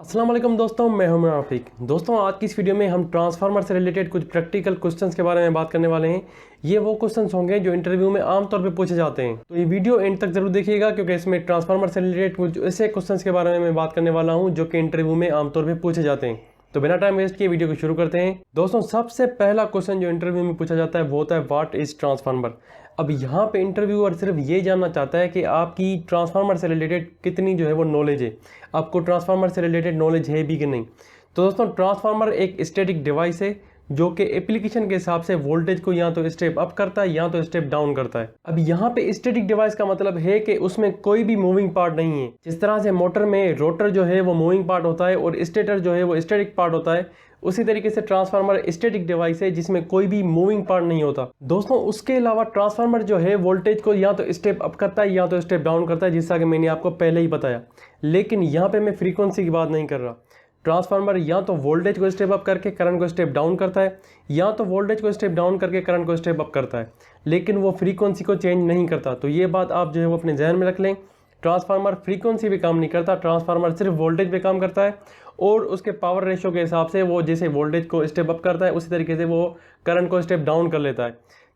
अस्सलाम वालेकुम दोस्तों, मैं हूं आफिक। दोस्तों, आज की इस वीडियो में हम ट्रांसफार्मर से रिलेटेड कुछ प्रैक्टिकल क्वेश्चंस के बारे में बात करने वाले हैं। ये वो क्वेश्चंस होंगे जो इंटरव्यू में आमतौर पे पूछे जाते हैं, तो ये वीडियो एंड तक जरूर देखिएगा क्योंकि इसमें ट्रांसफार्मर से रिलेटेड कुछ ऐसे क्वेश्चंस के बारे में मैं बात करने वाला हूँ जो कि इंटरव्यू में आमतौर पर पूछे जाते हैं। तो बिना टाइम वेस्ट किए वीडियो को शुरू करते हैं। दोस्तों, सबसे पहला क्वेश्चन जो इंटरव्यू में पूछा जाता है वो होता है व्हाट इज ट्रांसफार्मर। अब यहाँ पे इंटरव्यूअर सिर्फ ये जानना चाहता है कि आपकी ट्रांसफार्मर से रिलेटेड कितनी जो है वो नॉलेज है, आपको ट्रांसफार्मर से रिलेटेड नॉलेज है भी कि नहीं। तो दोस्तों, ट्रांसफार्मर एक स्टैटिक डिवाइस है जो कि एप्लीकेशन के हिसाब से वोल्टेज को या तो स्टेप अप करता है या तो स्टेप डाउन करता है। अब यहाँ पे स्टैटिक डिवाइस का मतलब है कि उसमें कोई भी मूविंग पार्ट नहीं है। जिस तरह से मोटर में रोटर जो है वो मूविंग पार्ट होता है और स्टेटर जो है वो स्टैटिक पार्ट होता है, उसी तरीके से ट्रांसफार्मर स्टैटिक डिवाइस है जिसमें कोई भी मूविंग पार्ट नहीं होता। दोस्तों, उसके अलावा ट्रांसफार्मर जो है वोल्टेज को या तो स्टेप अप करता है या तो स्टेप डाउन करता है, जिसका कि मैंने आपको पहले ही बताया। लेकिन यहाँ पे मैं फ्रीक्वेंसी की बात नहीं कर रहा। ट्रांसफार्मर या तो वोल्टेज को स्टेप अप करके करंट को स्टेप डाउन करता है या तो वोल्टेज को स्टेप डाउन करके करंट को स्टेप अप करता है, लेकिन वो फ्रीक्वेंसी को चेंज नहीं करता। तो ये बात आप जो है वो अपने जहन में रख लें। ट्रांसफार्मर फ्रीक्वेंसी पे काम नहीं करता, ट्रांसफार्मर सिर्फ वोल्टेज पे काम करता है और उसके पावर रेशियो के हिसाब से वो जैसे वोल्टेज को स्टेप अप करता है उसी तरीके से वो करंट को स्टेप डाउन कर लेता है,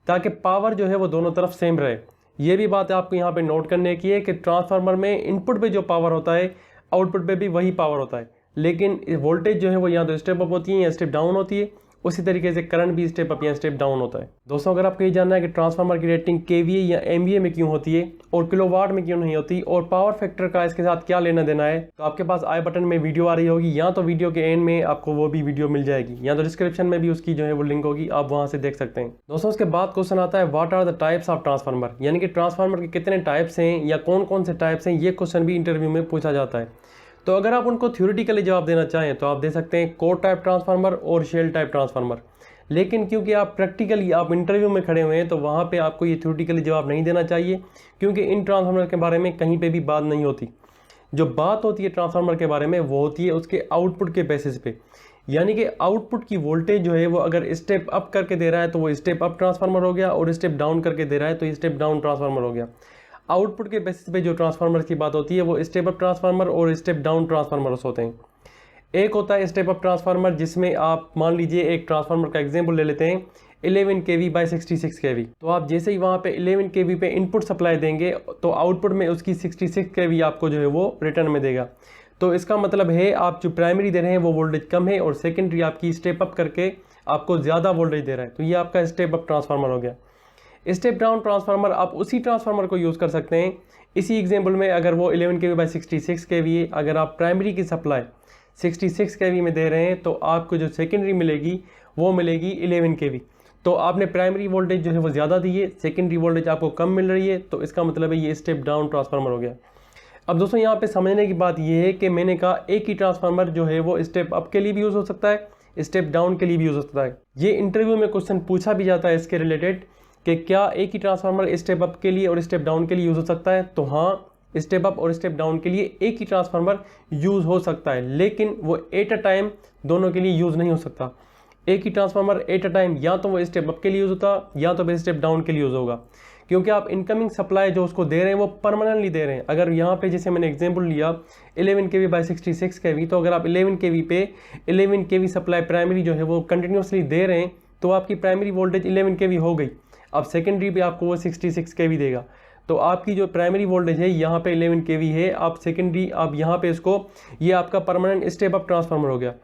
ताकि पावर जो है वो दोनों तरफ सेम रहे। ये भी बात आपको यहाँ पे नोट करने की है कि ट्रांसफार्मर में इनपुट पे जो पावर होता है आउटपुट पे भी वही पावर होता है, लेकिन वोल्टेज जो है वो या तो स्टेप अप होती है या स्टेप डाउन होती है, उसी तरीके से करंट भी स्टेप अप या स्टेप डाउन होता है। दोस्तों, अगर आपको ये जानना है कि ट्रांसफार्मर की रेटिंग केवीए या एमवीए में क्यों होती है और किलोवाट में क्यों नहीं होती और पावर फैक्टर का इसके साथ क्या लेना देना है, तो आपके पास आई बटन में वीडियो आ रही होगी, या तो वीडियो के एंड में आपको वो भी वीडियो मिल जाएगी, या तो डिस्क्रिप्शन में भी उसकी जो है वो लिंक होगी, आप वहां से देख सकते हैं। दोस्तों, उसके बाद क्वेश्चन आता है what are the types of transformer, यानी कि ट्रांसफार्मर के कितने टाइप्स हैं या कौन कौन से टाइप्स हैं। ये क्वेश्चन भी इंटरव्यू में पूछा जाता है। तो अगर आप उनको थ्योरेटिकली जवाब देना चाहें तो आप दे सकते हैं कोर टाइप ट्रांसफार्मर और शेल टाइप ट्रांसफार्मर। लेकिन क्योंकि आप प्रैक्टिकली आप इंटरव्यू में खड़े हुए हैं तो वहाँ पे आपको ये थ्योरेटिकली जवाब नहीं देना चाहिए, क्योंकि इन ट्रांसफार्मर के बारे में कहीं पे भी बात नहीं होती। जो बात होती है ट्रांसफार्मर के बारे में वो होती है उसके आउटपुट के बेसिस पे, यानी कि आउटपुट की वोल्टेज जो है वो अगर स्टेप अप करके दे रहा है तो वो स्टेप अप ट्रांसफार्मर हो गया, और स्टेप डाउन करके दे रहा है तो ये स्टेप डाउन ट्रांसफार्मर हो गया। आउटपुट के बेसिस पे जो ट्रांसफार्मर की बात होती है वो स्टेप अप ट्रांसफार्मर और स्टेप डाउन ट्रांसफार्मर्स होते हैं। एक होता है स्टेप अप ट्रांसफार्मर, जिसमें आप मान लीजिए एक ट्रांसफार्मर का एग्जांपल ले लेते हैं 11 kV बाय 66 kV। तो आप जैसे ही वहाँ पे 11 kV पे इनपुट सप्लाई देंगे तो आउटपुट में उसकी 66 kV आपको जो है वो रिटर्न में देगा। तो इसका मतलब है आप जो प्राइमरी दे रहे हैं वो वोल्टेज कम है और सेकेंडरी आपकी स्टेप अप करके आपको ज़्यादा वोल्टेज दे रहा है, तो ये आपका स्टेप अप ट्रांसफार्मर हो गया। स्टेप डाउन ट्रांसफार्मर आप उसी ट्रांसफार्मर को यूज़ कर सकते हैं। इसी एग्जांपल में अगर वो 11 kV बाय 66 kV है, अगर आप प्राइमरी की सप्लाई 66 kV में दे रहे हैं तो आपको जो सेकेंडरी मिलेगी वो मिलेगी 11 kV। तो आपने प्राइमरी वोल्टेज जो है वो ज़्यादा दी है, सेकेंडरी वोल्टेज आपको कम मिल रही है, तो इसका मतलब है ये स्टेप डाउन ट्रांसफार्मर हो गया। अब दोस्तों, यहाँ पे समझने की बात ये है कि मैंने कहा एक ही ट्रांसफार्मर जो है वो स्टेप अप के लिए भी यूज़ हो सकता है, स्टेप डाउन के लिए भी यूज़ हो सकता है। ये इंटरव्यू में क्वेश्चन पूछा भी जाता है इसके रिलेटेड कि क्या एक ही ट्रांसफार्मर स्टेप अप के लिए और स्टेप डाउन के लिए यूज़ हो सकता है। तो हाँ, स्टेप अप और स्टेप डाउन के लिए एक ही ट्रांसफार्मर यूज़ हो सकता है, लेकिन वो एट अ टाइम दोनों के लिए यूज़ नहीं हो सकता। एक ही ट्रांसफार्मर एट अ टाइम या तो वो स्टेप अप के लिए यूज़ होता या तो फिर स्टेप डाउन के लिए यूज़ होगा, क्योंकि आप इनकमिंग सप्लाई जो उसको दे रहे हैं वो परमानेंटली दे रहे हैं। अगर यहाँ पे जैसे मैंने एग्जांपल लिया 11 kV बाय 66 kV, तो अगर आप 11 kV पे 11 kV सप्लाई प्राइमरी जो है वो कंटिन्यूसली दे रहे हैं तो आपकी प्राइमरी वोल्टेज 11 kV हो गई। अब सेकेंडरी पे आपको वो 66 kV देगा, तो आपकी जो प्राइमरी वोल्टेज है यहाँ पे 11 kV है, आप सेकेंडरी आप यहाँ पे इसको ये आपका परमानेंट स्टेप अप ट्रांसफार्मर हो गया।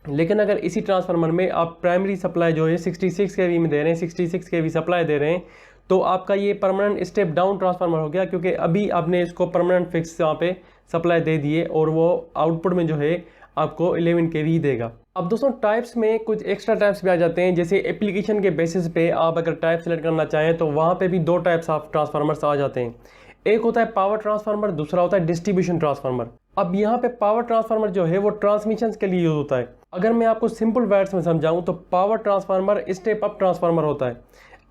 लेकिन अगर इसी ट्रांसफार्मर में आप प्राइमरी सप्लाई जो है 66 kV में दे रहे हैं, 66 kV सप्लाई दे रहे हैं, तो आपका ये परमानेंट स्टेप डाउन ट्रांसफार्मर हो गया, क्योंकि अभी आपने इसको परमानेंट फिक्स यहाँ पे सप्लाई दे दी है और वो आउटपुट में जो है आपको 11 kV ही देगा। अब दोस्तों, टाइप्स में कुछ एक्स्ट्रा टाइप्स भी आ जाते हैं, जैसे एप्लीकेशन के बेसिस पे आप अगर टाइप सेलेक्ट करना चाहें तो वहाँ पे भी दो टाइप्स ऑफ ट्रांसफार्मर्स आ जाते हैं। एक होता है पावर ट्रांसफार्मर, दूसरा होता है डिस्ट्रीब्यूशन ट्रांसफार्मर। अब यहाँ पे पावर ट्रांसफार्मर जो है वो ट्रांसमिशन के लिए यूज होता है। अगर मैं आपको सिंपल वर्ड्स में समझाऊं तो power transformer step up transformer होता है।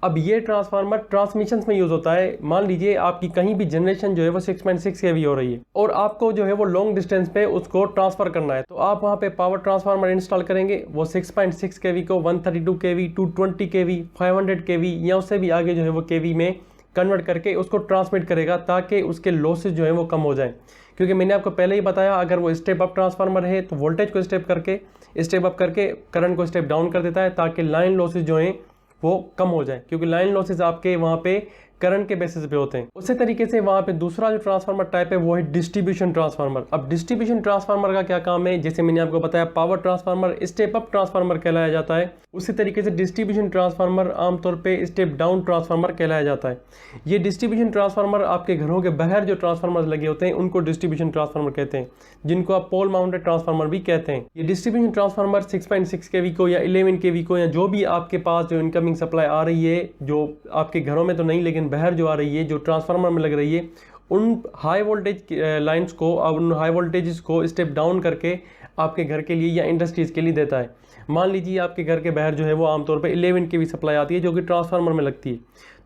अब ये ट्रांसफार्मर ट्रांसमिशन में यूज होता है। मान लीजिए आपकी कहीं भी जनरेशन जो है वो 6.6 kV हो रही है और आपको जो है वो लॉन्ग डिस्टेंस पे उसको ट्रांसफर करना है, तो आप वहाँ पे पावर ट्रांसफार्मर इंस्टॉल करेंगे। वो 6.6 kV को 132 kV, 220 kV, 500 kV या उससे भी आगे जो है वो kV में कन्वर्ट करके उसको ट्रांसमिट करेगा, ताकि उसके लॉसेज जो है वो कम हो जाए। क्योंकि मैंने आपको पहले ही बताया अगर वो स्टेप अप ट्रांसफार्मर है तो वोल्टेज को स्टेप अप करके करंट को स्टेप डाउन कर देता है ताकि लाइन लॉसेज जो हैं वो कम हो जाए, क्योंकि लाइन लॉसेज आपके वहाँ पे करंट के बेसिस पे होते हैं। उसी तरीके से वहाँ पे दूसरा जो ट्रांसफार्मर टाइप है वो है डिस्ट्रीब्यूशन ट्रांसफार्मर। अब डिस्ट्रीब्यूशन ट्रांसफार्मर का क्या काम है, जैसे मैंने आपको बताया power transformer step up transformer कहलाया जाता है, उसी तरीके से डिस्ट्रीब्यूशन ट्रांसफार्मर आमतौर पर स्टेप डाउन ट्रांसफार्मर कहलाया जाता है। ये डिस्ट्रीब्यूशन ट्रांसफार्मर आपके घरों के बाहर जो ट्रांसफार्मर लगे होते हैं उनको डिस्ट्रीब्यूशन ट्रांसफार्मर कहते हैं, जिनको आप पोल माउंटेड ट्रांसफार्मर भी कहते हैं। ये डिस्ट्रीब्यूशन ट्रांसफार्मर 6.6 kV को या 11 kV को या जो भी आपके पास जो इनकमिंग सप्लाई आ रही है, जो आपके घरों में तो नहीं लेकिन बाहर जो आ रही है, जो ट्रांसफार्मर में लग रही है, उन हाई वोल्टेज लाइंस को और उन हाई वोल्टेजेस को स्टेप डाउन करके आपके घर के लिए या इंडस्ट्रीज के लिए देता है। मान लीजिए आपके घर के बाहर जो है वो आमतौर पे 11 kV सप्लाई आती है जो कि ट्रांसफार्मर में लगती है,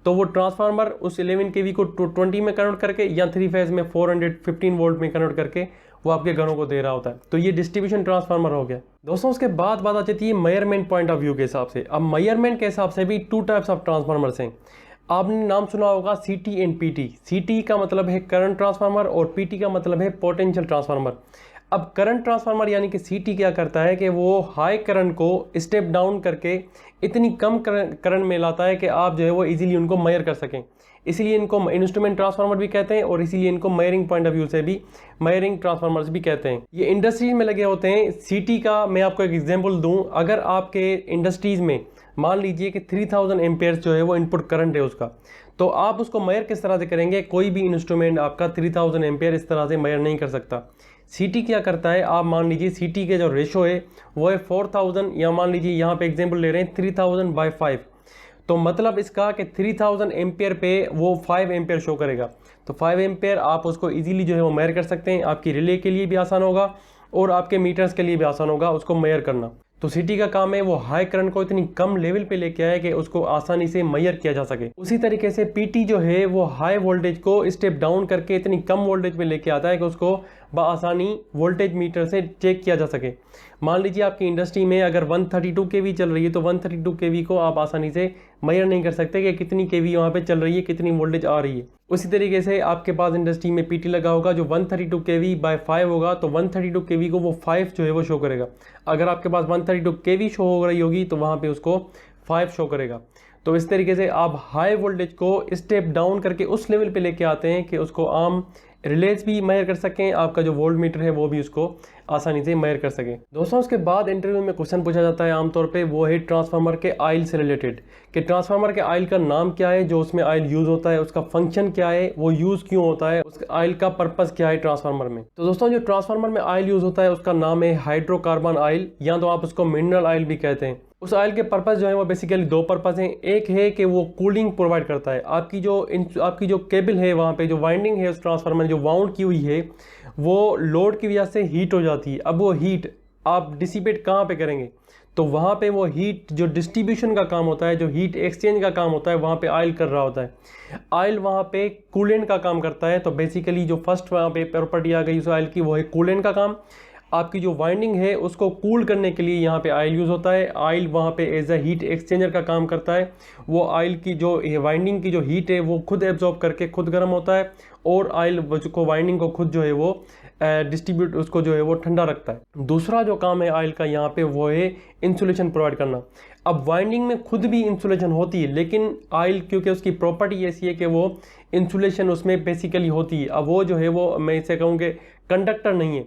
तो वो ट्रांसफार्मर उस 11 kV को 20 में कन्वर्ट करके या 3 फेज में 415 वोल्ट में कन्वर्ट करके वो आपके घरों को दे रहा होता है। तो ये डिस्ट्रीब्यूशन ट्रांसफार्मर हो गया दोस्तों। उसके बाद बात आ जाती है मेजरमेंट पॉइंट ऑफ व्यू के हिसाब से। अब मेजरमेंट के हिसाब से भी 2 टाइप्स ऑफ ट्रांसफार्मर्स हैं। आपने नाम सुना होगा CT एंड PT। CT का मतलब है करंट ट्रांसफार्मर और PT का मतलब है पोटेंशियल ट्रांसफार्मर। अब करंट ट्रांसफार्मर यानी कि CT क्या करता है कि वो हाई करंट को स्टेप डाउन करके इतनी कम करंट में लाता है कि आप जो है वो इजीली उनको मेजर कर सकें। इसीलिए इनको इंस्ट्रूमेंट ट्रांसफार्मर भी कहते हैं और इसीलिए इनको मेजरिंग पॉइंट ऑफ व्यू से भी मेजरिंग ट्रांसफार्मर्स भी कहते हैं। ये इंडस्ट्रीज में लगे होते हैं। CT का मैं आपको एक एग्जांपल दूं, अगर आपके इंडस्ट्रीज में मान लीजिए कि 3000 एम्पेयर जो है वो इनपुट करंट है उसका, तो आप उसको मेजर किस तरह से करेंगे? कोई भी इंस्ट्रूमेंट आपका 3000 एम्पेयर इस तरह से मेजर नहीं कर सकता। CT क्या करता है, आप मान लीजिए CT के जो रेशो है वो है 4000, या मान लीजिए यहाँ पे एग्जांपल ले रहे हैं 3000/5, तो मतलब इसका कि 3000 एम्पेयर पे वो 5 एम्पेयर शो करेगा। तो 5 एम्पेयर आप उसको इजीली जो है वो मेजर कर सकते हैं। आपकी रिले के लिए भी आसान होगा और आपके मीटर्स के लिए भी आसान होगा उसको मेजर करना। तो CT का काम है वो हाई करंट को इतनी कम लेवल पे लेके आए कि उसको आसानी से मेजर किया जा सके। उसी तरीके से PT जो है वो हाई वोल्टेज को स्टेप डाउन करके इतनी कम वोल्टेज पे लेके आता है कि उसको बआसानी वोल्टेज मीटर से चेक किया जा सके। मान लीजिए आपकी इंडस्ट्री में अगर 132 kV चल रही है तो 132 kV को आप आसानी से मेजर नहीं कर सकते कि कितनी kV वहाँ पे चल रही है, कितनी वोल्टेज आ रही है। उसी तरीके से आपके पास इंडस्ट्री में PT लगा होगा जो 132 kV/5 होगा, तो 132 kV को वो 5 जो है वो शो करेगा। अगर आपके पास 132 kV शो हो रही होगी तो वहाँ पे उसको 5 शो करेगा। तो इस तरीके से आप हाई वोल्टेज को स्टेप डाउन करके उस लेवल पे लेके आते हैं कि उसको आम रिलेज भी मेजर कर सकें, आपका जो वोल्ट मीटर है वो भी उसको आसानी से मेजर कर सकें। दोस्तों उसके बाद इंटरव्यू में क्वेश्चन पूछा जाता है आमतौर पे, वो है ट्रांसफार्मर के ऑयल से रिलेटेड, कि ट्रांसफार्मर के ऑयल का नाम क्या है, जो उसमें ऑयल यूज़ होता है उसका फंक्शन क्या है, वो यूज़ क्यों होता है, उस ऑयल का पर्पज़ क्या है ट्रांसफार्मर में। तो दोस्तों जो ट्रांसफार्मर में ऑयल यूज़ होता है उसका नाम है हाइड्रोकार्बन ऑयल, या तो आप उसको मिनरल ऑयल भी कहते हैं। उस ऑयल के पर्पज़ जो है वो बेसिकली 2 पर्पज़ हैं। एक है कि वो कूलिंग प्रोवाइड करता है। आपकी जो केबल है, वहाँ पे जो वाइंडिंग है उस ट्रांसफार्मर जो वाउंड की हुई है वो लोड की वजह से हीट हो जाती है। अब वो हीट आप डिसिपेट कहाँ पे करेंगे? तो वहाँ पे वो हीट जो डिस्ट्रीब्यूशन का काम होता है, जो हीट एक्सचेंज का काम होता है, वहाँ पे ऑयल कर रहा होता है। ऑयल वहाँ पे कूलेंट का काम करता है। तो बेसिकली जो फर्स्ट वहाँ पे प्रॉपर्टी आ गई उस ऑयल की, वो है कूलेंट का काम। आपकी जो वाइंडिंग है उसको कूल करने के लिए यहाँ पे ऑयल यूज़ होता है। ऑयल वहाँ पे एज अ हीट एक्सचेंजर का काम करता है। वो ऑयल की जो वाइंडिंग की जो हीट है वो खुद एब्जॉर्ब करके खुद गर्म होता है और ऑयल को वाइंडिंग को खुद जो है वो डिस्ट्रीब्यूट उसको जो है वो ठंडा रखता है। दूसरा जो काम है ऑयल का यहाँ पे वो है इंसुलेशन प्रोवाइड करना। अब वाइंडिंग में खुद भी इंसुलेशन होती है, लेकिन ऑयल क्योंकि उसकी प्रॉपर्टी ऐसी है कि वो इंसुलेशन उसमें बेसिकली होती है। अब वो जो है वो मैं इसे कहूँ कि कंडक्टर नहीं है,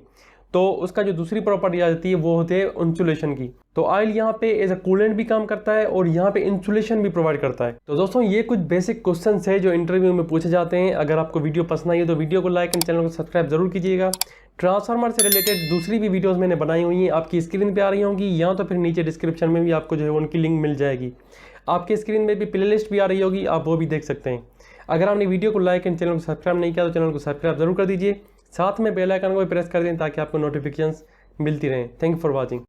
तो उसका जो दूसरी प्रॉपर्टी आ जाती है वो होती है इंसुलेशन की। तो ऑयल यहाँ पे एज अ कूलेंट भी काम करता है और यहाँ पे इंसुलेशन भी प्रोवाइड करता है। तो दोस्तों ये कुछ बेसिक क्वेश्चंस है जो इंटरव्यू में पूछे जाते हैं। अगर आपको वीडियो पसंद आई है तो वीडियो को लाइक एंड चैनल को सब्सक्राइब जरूर कीजिएगा। ट्रांसफार्मर से रिलेटेड दूसरी भी वीडियोज़ मैंने बनाई हुई हैं, आपकी स्क्रीन पर आ रही होंगी, या तो फिर नीचे डिस्क्रिप्शन में भी आपको जो है उनकी लिंक मिल जाएगी। आपकी स्क्रीन में भी प्ले लिस्ट भी आ रही होगी, आप वो भी देख सकते हैं। अगर आपने वीडियो को लाइक एंड चैनल को सब्सक्राइब नहीं किया तो चैनल को सब्सक्राइब जरूर कर दीजिए, साथ में बेल आइकन को भी प्रेस कर दें ताकि आपको नोटिफिकेशंस मिलती रहें। Thank you for watching.